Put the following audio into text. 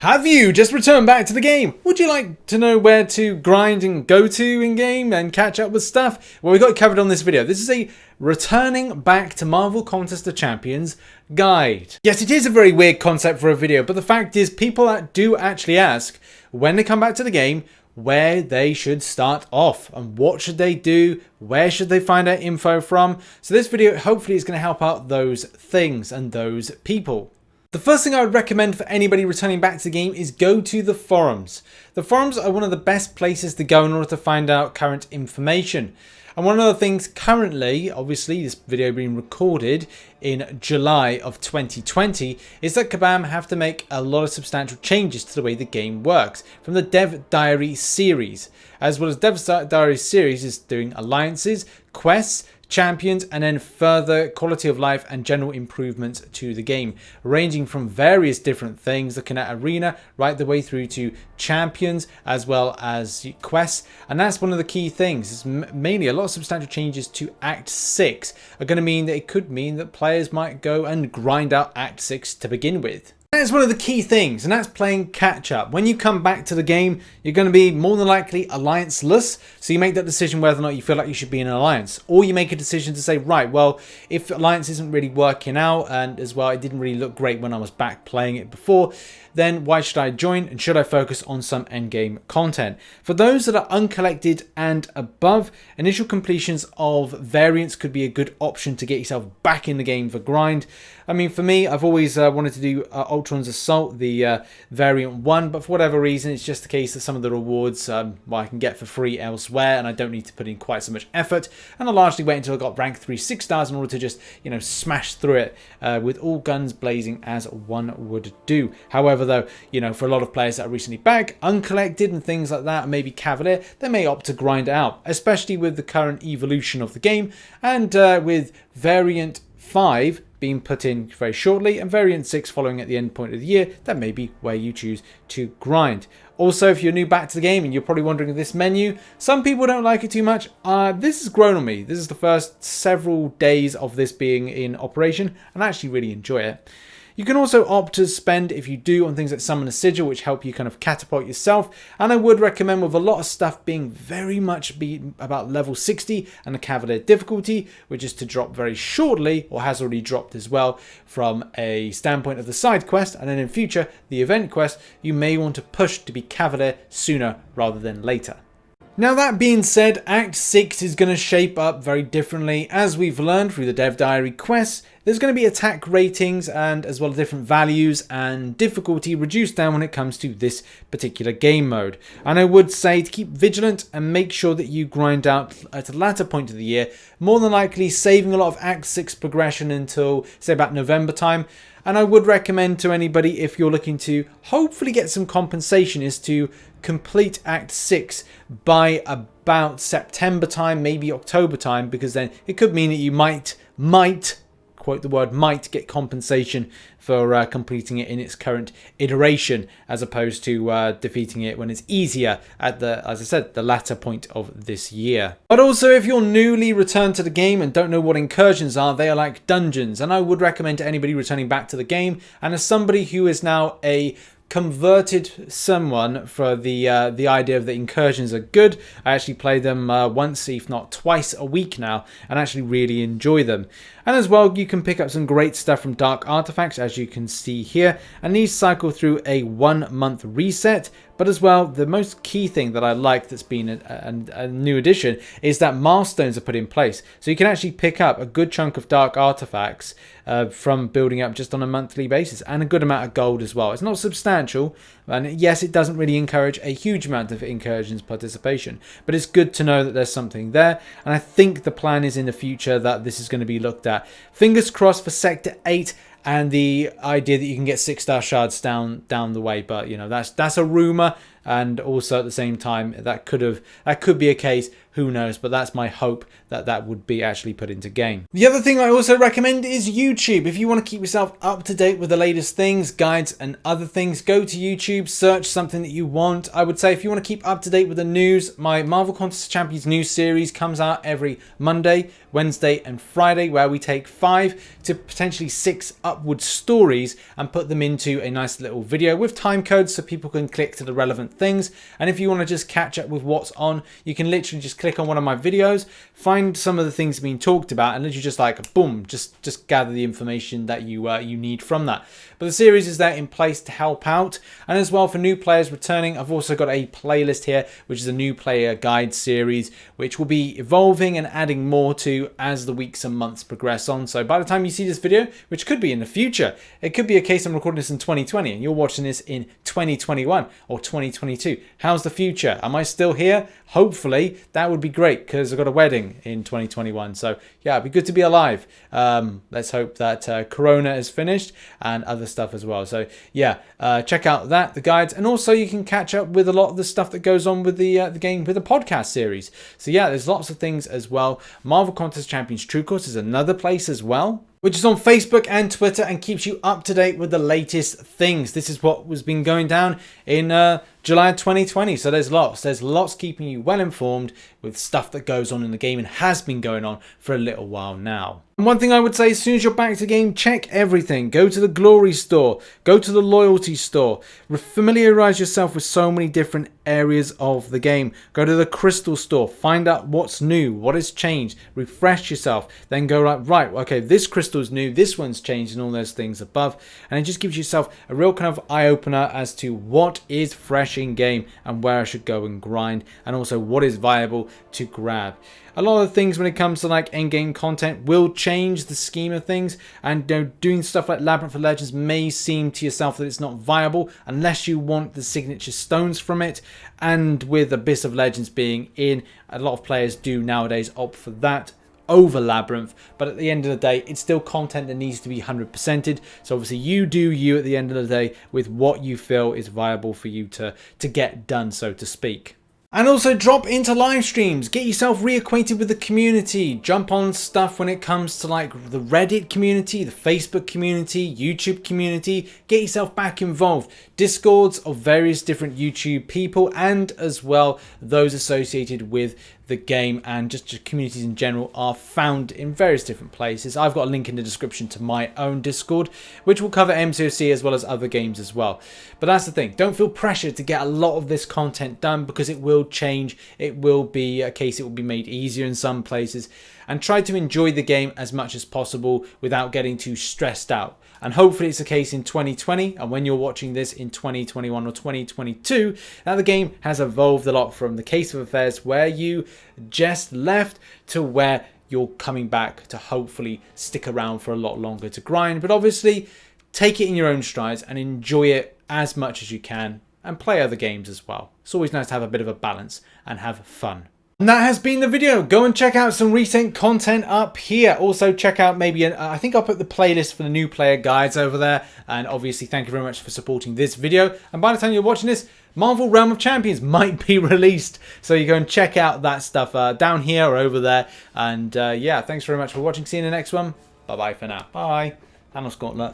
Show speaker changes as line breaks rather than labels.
Have you just returned back to the game? Would you like to know where to grind and go to in game and catch up with stuff? Well, we got it covered on this video. This is a returning back to Marvel Contest of Champions guide. Yes, it is a very weird concept for a video, but the fact is people do actually ask when they come back to the game where they should start off and what should they do, where should they find out info from. So this video hopefully is going to help out those things and those people. The first thing I would recommend for anybody returning back to the game is go to the forums. The forums are one of the best places to go in order to find out current information. And one of the things currently, obviously this video being recorded in July of 2020, is that Kabam have to make a lot of substantial changes to the way the game works from the Dev Diary series. As well as Dev Diary series is doing alliances, quests, champions, and then further quality of life and general improvements to the game, ranging from various different things, looking at arena right the way through to champions as well as quests. And that's one of the key things. It's mainly a lot of substantial changes to Act 6 are going to mean that it could mean that players might go and grind out Act 6 to begin with. That's one of the key things, and that's playing catch up. When you come back to the game, you're going to be more than likely alliance-less, so you make that decision whether or not you feel like you should be in an alliance, or you make a decision to say, right, well, if alliance isn't really working out, and as well it didn't really look great when I was back playing it before, then why should I join, and should I focus on some endgame content? For those that are uncollected and above, initial completions of variants could be a good option to get yourself back in the game for grind. I mean, for me, I've always wanted to do Ultron's Assault, the variant 1, but for whatever reason, it's just the case that some of the rewards I can get for free elsewhere, and I don't need to put in quite so much effort, and I largely wait until I got rank 3 6 stars in order to just, smash through it with all guns blazing as one would do. However, though, for a lot of players that are recently back, uncollected and things like that, maybe Cavalier, they may opt to grind it out, especially with the current evolution of the game, and with variant 5 being put in very shortly and variant 6 following at the end point of the year, that may be where you choose to grind. Also, if you're new back to the game and you're probably wondering this menu, some people don't like it too much. This has grown on me. This is the first several days of this being in operation, and I actually really enjoy it. You can also opt to spend, if you do, on things like Summon a Sigil, which help you kind of catapult yourself. And I would recommend, with a lot of stuff being very much about level 60 and the Cavalier difficulty, which is to drop very shortly, or has already dropped as well, from a standpoint of the side quest. And then in future, the event quest, you may want to push to be Cavalier sooner rather than later. Now, that being said, Act 6 is going to shape up very differently. As we've learned through the Dev Diary quests, there's going to be attack ratings and as well as different values and difficulty reduced down when it comes to this particular game mode. And I would say to keep vigilant and make sure that you grind out at the latter point of the year, more than likely saving a lot of Act 6 progression until, say, about November time. And I would recommend to anybody, if you're looking to hopefully get some compensation, is to complete Act 6 by about September time, maybe October time, because then it could mean that you might, quote the word might, get compensation for completing it in its current iteration, as opposed to defeating it when it's easier at the, as I said, the latter point of this year. But also, if you're newly returned to the game and don't know what incursions are, they are like dungeons, and I would recommend to anybody returning back to the game, and as somebody who is now a converted someone for the idea of the incursions are good. I actually play them once, if not twice a week now, and actually really enjoy them. And as well, you can pick up some great stuff from Dark Artifacts, as you can see here, and these cycle through a 1 month reset. But as well, the most key thing that I like that's been a new addition is that milestones are put in place. So you can actually pick up a good chunk of Dark Artifacts from building up just on a monthly basis, and a good amount of gold as well. It's not substantial, and yes, it doesn't really encourage a huge amount of incursions participation, but it's good to know that there's something there. And I think the plan is in the future that this is going to be looked at. Fingers crossed for Sector 8 and the idea that you can get 6-star shards down the way, but that's a rumor, and also at the same time that could be a case. Who knows? But that's my hope, that that would be actually put into game. The other thing I also recommend is YouTube. If you want to keep yourself up to date with the latest things, guides and other things, go to YouTube, search something that you want. I would say if you want to keep up to date with the news, my Marvel Contest of Champions news series comes out every Monday, Wednesday and Friday, where we take 5 to potentially 6 upward stories and put them into a nice little video with time codes so people can click to the relevant things. And if you want to just catch up with what's on, you can literally just click on one of my videos, find some of the things being talked about, and literally just like boom, just gather the information that you need from that. But the series is there in place to help out. And as well, for new players returning, I've also got a playlist here, which is a new player guide series, which will be evolving and adding more to as the weeks and months progress on. So by the time you see this video, which could be in the future, it could be a case I'm recording this in 2020 and you're watching this in 2021 or 2022. How's the future? Am I still here? Hopefully. That would be great, because I've got a wedding in 2021. So yeah, it'd be good to be alive. Let's hope that Corona is finished and other stuff as well. So yeah, check out that, the guides, and also you can catch up with a lot of the stuff that goes on with the game, with the podcast series. So yeah, there's lots of things as well. Marvel Contest Champions True Course is another place as well, which is on Facebook and Twitter and keeps you up to date with the latest things. This is what was been going down in July 2020. So there's lots keeping you well informed with stuff that goes on in the game and has been going on for a little while now. And one thing I would say, as soon as you're back to the game, check everything. Go to the Glory store, go to the Loyalty store, familiarize yourself with so many different areas of the game. Go to the Crystal store, find out what's new, what has changed, refresh yourself, then go right, okay, this crystal's new, this one's changed, and all those things above. And it just gives yourself a real kind of eye-opener as to what is fresh in game and where I should go and grind, and also what is viable to grab. A lot of things when it comes to like endgame content will change the scheme of things, and doing stuff like Labyrinth of Legends may seem to yourself that it's not viable unless you want the signature stones from it. And with Abyss of Legends being in, a lot of players do nowadays opt for that over Labyrinth, but at the end of the day, it's still content that needs to be 100%ed. So obviously you do you at the end of the day with what you feel is viable for you to get done, so to speak. And also drop into live streams, get yourself reacquainted with the community, jump on stuff when it comes to like the Reddit community, the Facebook community, YouTube community, get yourself back involved. Discords of various different YouTube people, and as well those associated with the game and just communities in general are found in various different places. I've got a link in the description to my own Discord, which will cover MCOC as well as other games as well. But that's the thing, don't feel pressured to get a lot of this content done, because it will change. It will be a case, it will be made easier in some places, and try to enjoy the game as much as possible without getting too stressed out. And hopefully it's the case in 2020, and when you're watching this in 2021 or 2022, that the game has evolved a lot from the case of affairs where you just left to where you're coming back to hopefully stick around for a lot longer to grind. But obviously take it in your own strides and enjoy it as much as you can, and play other games as well. It's always nice to have a bit of a balance and have fun. And that has been the video. Go and check out some recent content up here. Also check out maybe, I think I'll put the playlist for the new player guides over there. And obviously thank you very much for supporting this video. And by the time you're watching this, Marvel Realm of Champions might be released. So you go and check out that stuff down here or over there. And yeah, thanks very much for watching. See you in the next one. Bye bye for now. Bye. Thanos Gauntlet.